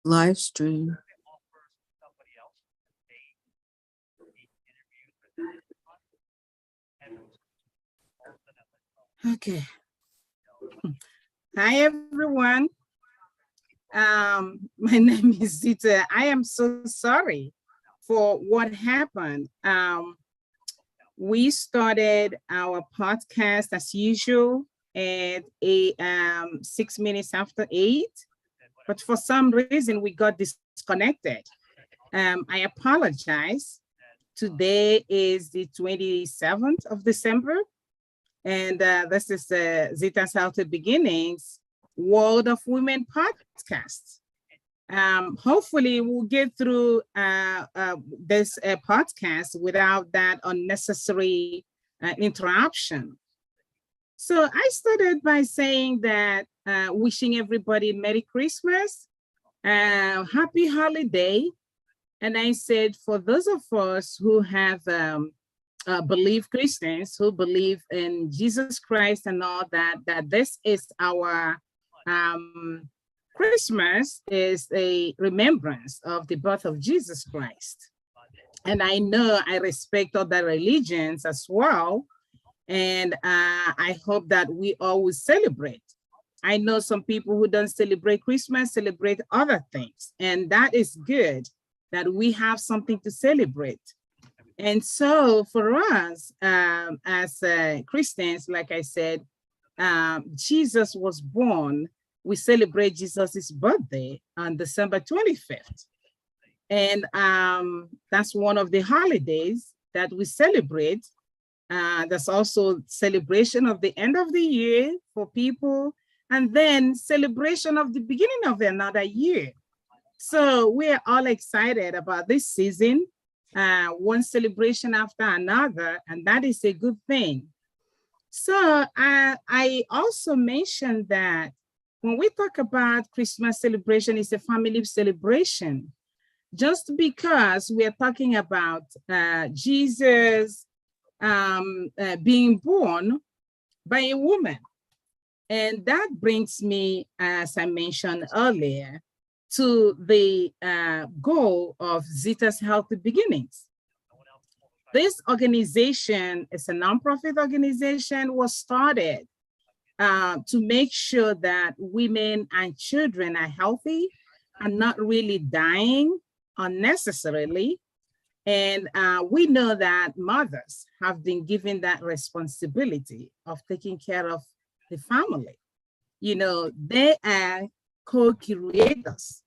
Live stream. Okay. Hi, everyone. My name is Zita. I am so sorry for what happened. We started our podcast as usual at 6 minutes after 8, but for some reason we got disconnected. I apologize. Today is the 27th of December, and this is Zita's Healthy Beginnings World of Women podcast. Hopefully we'll get through this podcast without that unnecessary interruption. So I started by saying that wishing everybody Merry Christmas, Happy Holiday. And I said, for those of us who have believe Christians, who believe in Jesus Christ and all that, that this is our Christmas is a remembrance of the birth of Jesus Christ. And I know I respect other religions as well. And I hope that we always celebrate. I know some people who don't celebrate Christmas, celebrate other things. And that is good that we have something to celebrate. And so for us, as Christians, like I said, Jesus was born. We celebrate Jesus's birthday on December 25th. And that's one of the holidays that we celebrate. That's also celebration of the end of the year for people, and then celebration of the beginning of another year. So we're all excited about this season, one celebration after another, and that is a good thing. So I also mentioned that when we talk about Christmas celebration, it's a family celebration. Just because we are talking about Jesus being born by a woman. And that brings me, as I mentioned earlier, to the goal of Zita's Healthy Beginnings. This organization is a nonprofit organization, was started to make sure that women and children are healthy and not really dying unnecessarily. And we know that mothers have been given that responsibility of taking care of the family. You know, they are co-creators.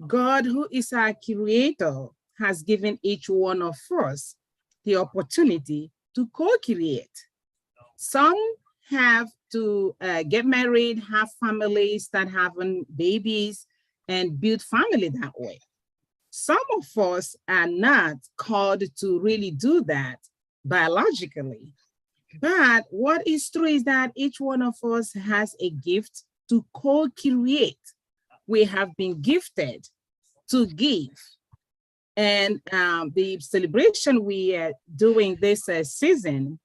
God, who is our creator, has given each one of us the opportunity to co-create. Some have to get married, have families, start having babies, and build family that way. Some of us are not called to really do that biologically. But what is true is that each one of us has a gift to co-create. We have been gifted to give. And the celebration we are doing this season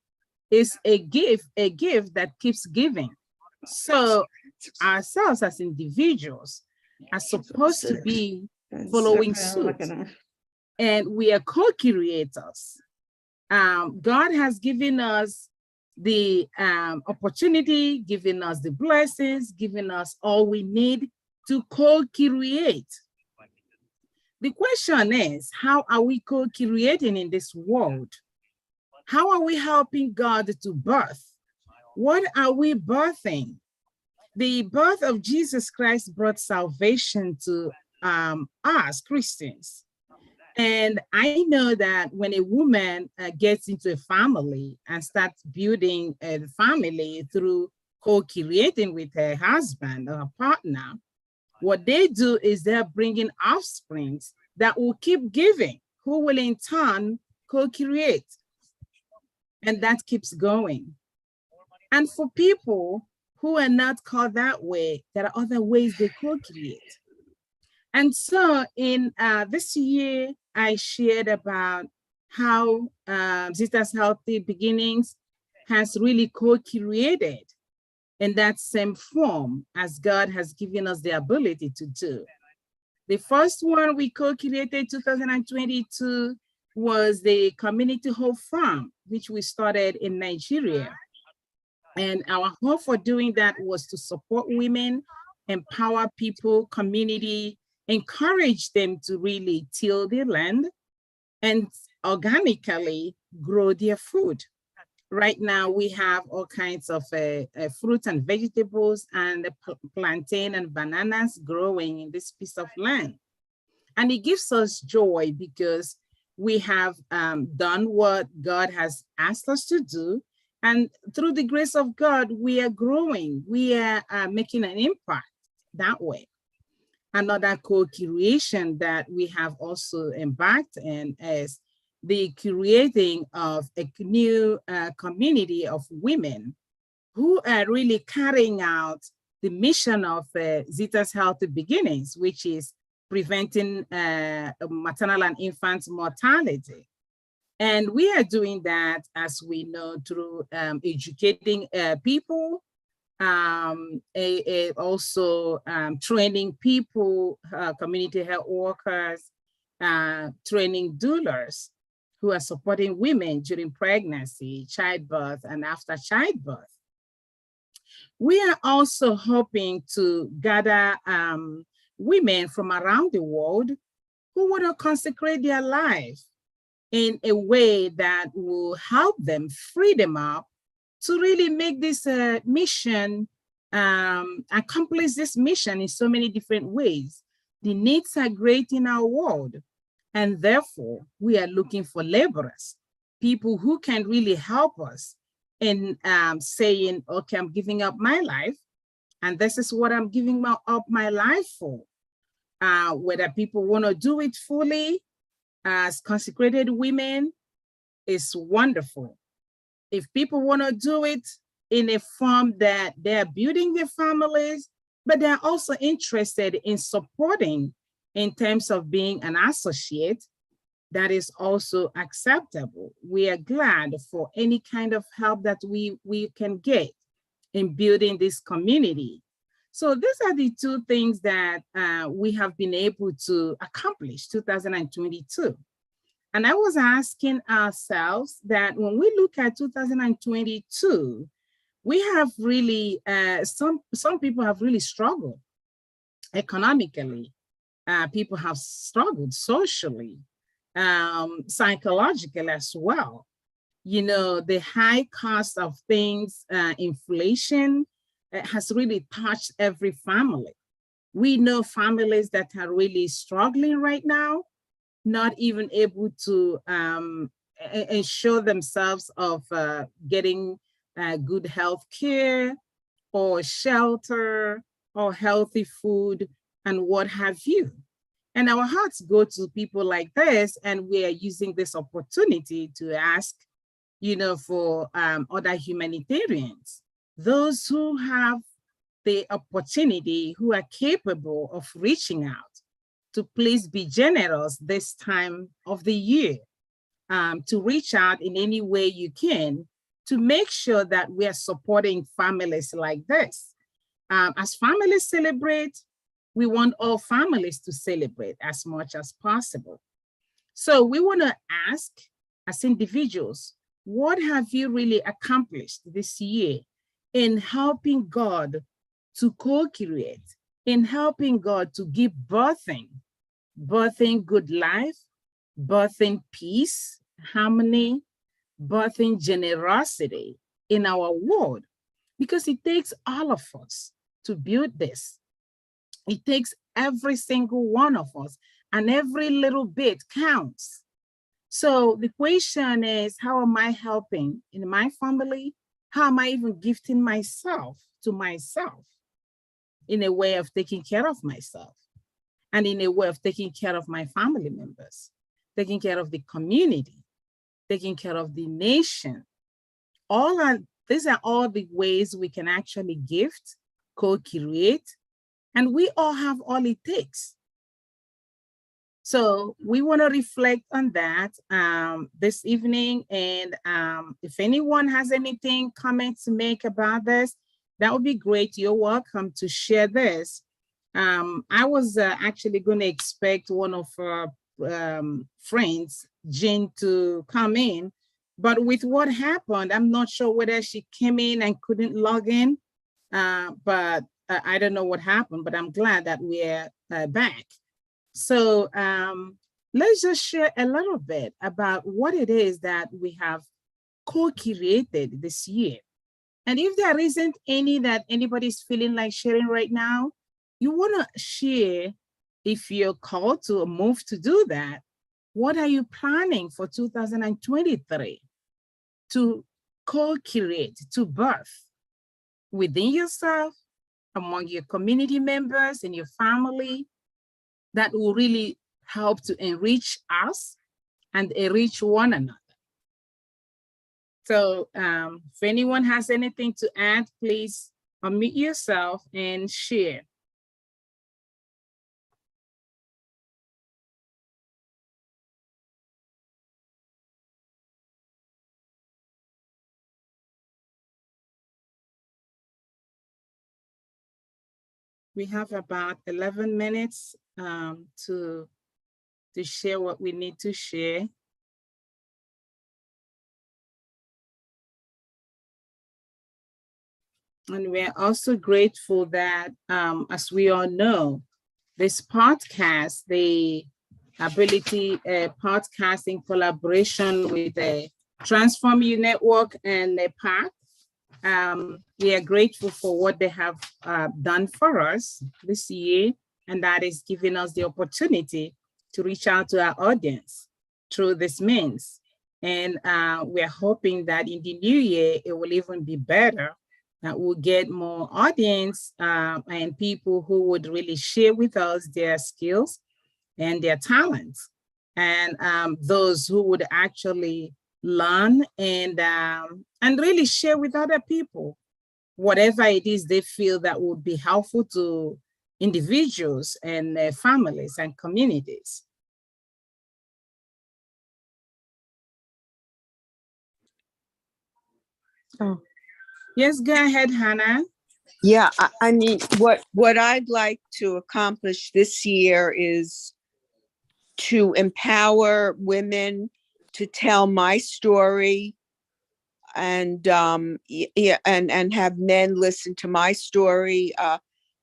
is a gift that keeps giving. So ourselves as individuals are supposed to be following suit. And we are co-creators. God has given us the opportunity, given us the blessings, given us all we need to co-create. The question is, how are we co-creating in this world? How are we helping God to birth? What are we birthing? The birth of Jesus Christ brought salvation to us Christians. And I know that when a woman gets into a family and starts building a family through co-creating with her husband or her partner, what they do is they're bringing offsprings that will keep giving, who will in turn co-create. And that keeps going. And for people who are not called that way, there are other ways they co-create. And so in this year, I shared about how Zita's Healthy Beginnings has really co-created in that same form as God has given us the ability to do. The first one we co-created 2022 was the Community Hope Farm, which we started in Nigeria. And our hope for doing that was to support women, empower people, community, encourage them to really till their land and organically grow their food. Right now, we have all kinds of fruits and vegetables and plantain and bananas growing in this piece of land. And it gives us joy because we have done what God has asked us to do. And through the grace of God, we are growing. We are making an impact that way. Another co-creation that we have also embarked in is the creating of a new community of women who are really carrying out the mission of Zita's Healthy Beginnings, which is preventing maternal and infant mortality. And we are doing that, as we know, through educating people, also training people, community health workers, training doulas who are supporting women during pregnancy, childbirth, and after childbirth. We are also hoping to gather women from around the world who want to consecrate their life in a way that will help them, free them up to really make this mission, accomplish this mission in so many different ways. The needs are great in our world, and therefore we are looking for laborers, people who can really help us in saying, okay, I'm giving up my life, and this is what I'm giving up my life for. Whether people want to do it fully as consecrated women is wonderful. If people want to do it in a form that they're building their families, but they're also interested in supporting in terms of being an associate, that is also acceptable. We are glad for any kind of help that we can get in building this community. So these are the two things that we have been able to accomplish 2022. And I was asking ourselves that when we look at 2022, we have really, some people have really struggled economically. People have struggled socially, psychologically as well. You know, the high cost of things, inflation, has really touched every family. We know families that are really struggling right now, not even able to ensure themselves of getting good health care or shelter or healthy food and what have you. And our hearts go to people like this, and we are using this opportunity to ask, you know, for other humanitarians, those who have the opportunity, who are capable of reaching out, to please be generous this time of the year, to reach out in any way you can to make sure that we are supporting families like this. As families celebrate, we want all families to celebrate as much as possible. So we want to ask, as individuals, what have you really accomplished this year in helping God to co-create, in helping God to give birthing good life, birthing peace, harmony, birthing generosity in our world? Because it takes all of us to build this. It takes every single one of us, and every little bit counts. So the question is, how am I helping in my family? How am I even gifting myself to myself in a way of taking care of myself, and in a way of taking care of my family members, taking care of the community, taking care of the nation? These are all the ways we can actually gift, co-create, and we all have all it takes. So we want to reflect on that this evening. And if anyone has anything, comments to make about this, that would be great. You're welcome to share this I was actually going to expect one of our friends, Jean, to come in, but with what happened, I'm not sure whether she came in and couldn't log in, but I don't know what happened, but I'm glad that we're back. So let's just share a little bit about what it is that we have co-created this year. And if there isn't any that anybody's feeling like sharing right now, you want to share, if you're called to move to do that, what are you planning for 2023 to co-create, to birth within yourself, among your community members and your family, that will really help to enrich us and enrich one another. So if anyone has anything to add, please unmute yourself and share. We have about 11 minutes to share what we need to share. And we're also grateful that, as we all know, this podcast, the Ability Podcasting collaboration with the Transform You Network and the PAC, we are grateful for what they have done for us this year, and that is giving us the opportunity to reach out to our audience through this means. And we're hoping that in the new year, it will even be better, that we'll get more audience and people who would really share with us their skills and their talents, and those who would actually learn and really share with other people whatever it is they feel that would be helpful to individuals and their families and communities. Oh, yes, go ahead, Hannah. Yeah, I mean, what I'd like to accomplish this year is to empower women to tell my story, and and have men listen to my story.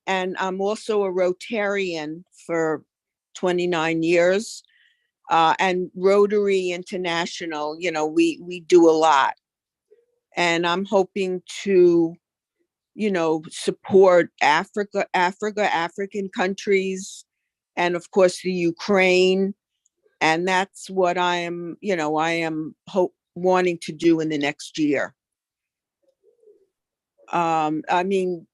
And I'm also a Rotarian for 29 years, and Rotary International. You know, we do a lot, and I'm hoping to, you know, support African countries, and of course the Ukraine. And that's what I am, you know, wanting to do in the next year. I mean,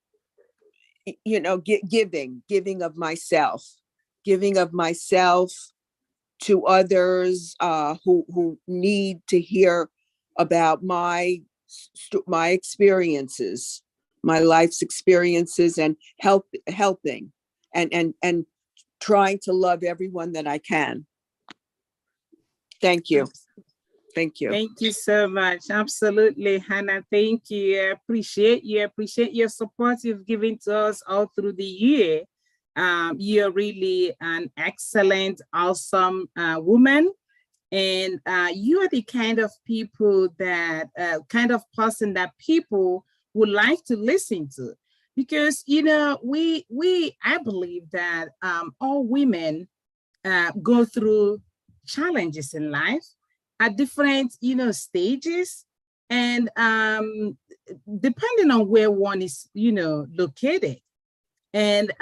you know, giving of myself to others who need to hear about my experiences, my life's experiences, and helping and trying to love everyone that I can. Thank you. Thank you. Thank you so much. Absolutely, Hannah. Thank you. I appreciate you. I appreciate your support you've given to us all through the year. You're really an excellent, awesome woman. And you are the kind of people that, kind of person that people would like to listen to. Because, you know, I believe that all women go through challenges in life at different, you know, stages, and depending on where one is, you know, located. And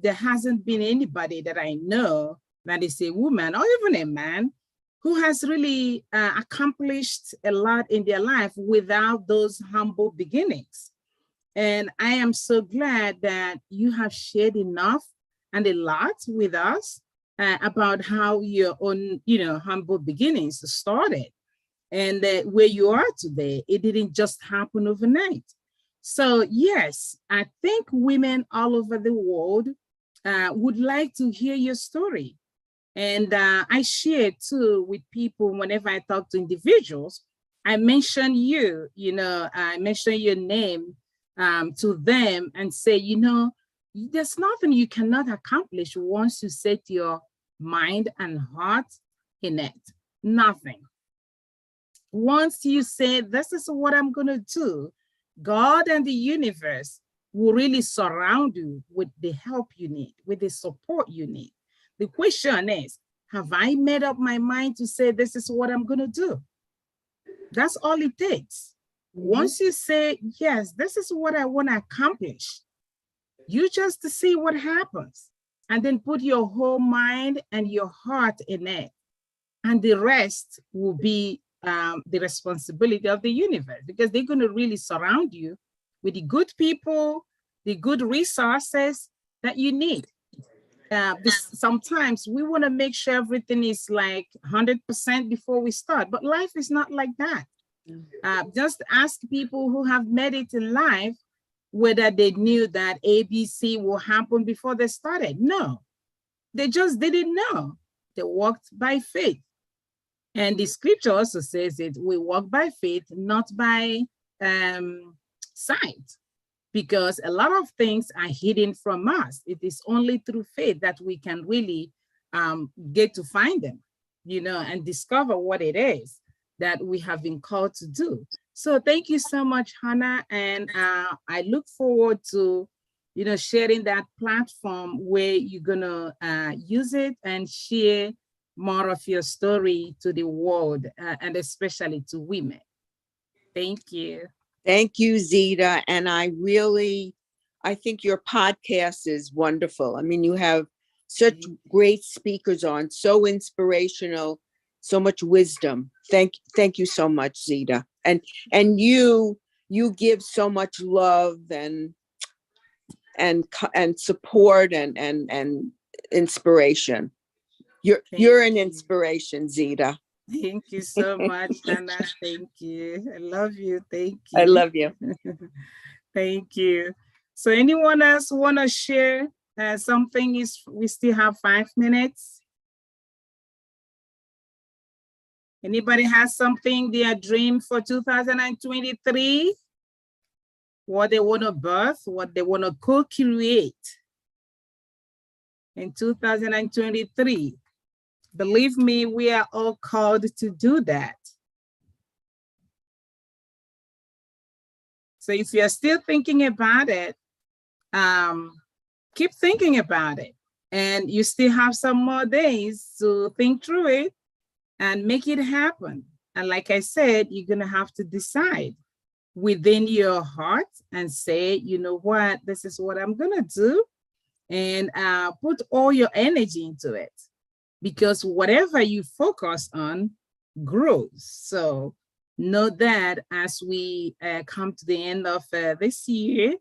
there hasn't been anybody that I know that is a woman or even a man who has really accomplished a lot in their life without those humble beginnings. And I am so glad that you have shared enough and a lot with us about how your own, you know, humble beginnings started, and where you are today. It didn't just happen overnight. So yes, I think women all over the world would like to hear your story. And I share too with people whenever I talk to individuals. I mention you, you know, I mention your name to them and say, you know, there's nothing you cannot accomplish once you set your mind and heart in it. Nothing. Once you say, this is what I'm going to do, God and the universe will really surround you with the help you need, with the support you need. The question is, have I made up my mind to say, this is what I'm going to do? That's all it takes. Once you say, yes, this is what I want to accomplish, you just to see what happens, and then put your whole mind and your heart in it. And the rest will be the responsibility of the universe, because they're going to really surround you with the good people, the good resources that you need. Sometimes we want to make sure everything is like 100% before we start, but life is not like that. Just ask people who have made it in life whether they knew that ABC will happen before they started. No, they just didn't know. They walked by faith. And the scripture also says that we walk by faith, not by sight, because a lot of things are hidden from us. It is only through faith that we can really get to find them, you know, and discover what it is that we have been called to do. So thank you so much, Hannah. And I look forward to, you know, sharing that platform where you're gonna use it and share more of your story to the world, and especially to women. Thank you. Thank you, Zita. And I think your podcast is wonderful. I mean, you have such great speakers on, so inspirational, so much wisdom. Thank you so much, Zita. And you give so much love and support and inspiration. You're an inspiration, Zita. Thank you so much, Hannah. Thank you. I love you. Thank you. I love you. Thank you. So anyone else want to share something? We still have 5 minutes. Anybody has something they are dreaming for 2023? What they want to birth, what they want to co-create in 2023. Believe me, we are all called to do that. So if you're still thinking about it, keep thinking about it. And you still have some more days to think through it and make it happen. And like I said, you're gonna have to decide within your heart and say, you know what, this is what I'm gonna do. And put all your energy into it. Because whatever you focus on grows. So know that as we come to the end of this year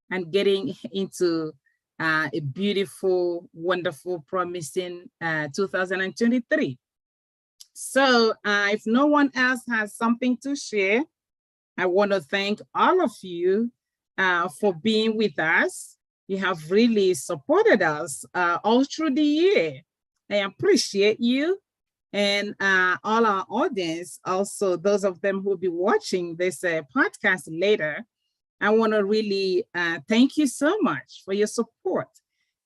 and getting into a beautiful, wonderful, promising 2023. So if no one else has something to share, I want to thank all of you for being with us. You have really supported us all through the year. I appreciate you, and all our audience, also those of them who will be watching this podcast later. I want to really thank you so much for your support.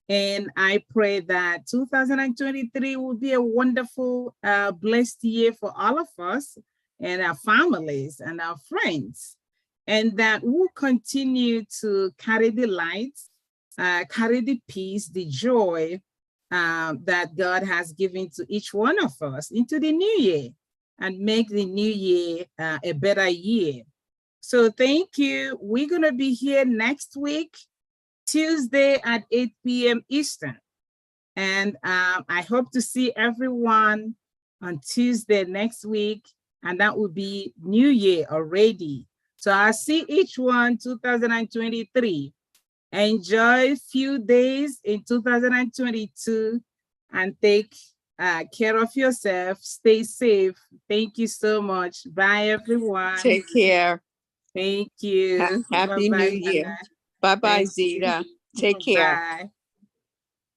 And I pray that 2023 will be a wonderful, blessed year for all of us and our families and our friends, and that we'll continue to carry the light, carry the peace, the joy, that God has given to each one of us into the new year, and make the new year a better year. So thank you. We're going to be here next week, Tuesday at 8 p.m. Eastern. And I hope to see everyone on Tuesday next week, and that will be New Year already. So I'll see each one 2023. Enjoy a few days in 2022 and take care of yourself. Stay safe. Thank you so much. Bye, everyone. Take care. Thank you. Happy New Year. Bye-bye, Zita. Take care. Bye.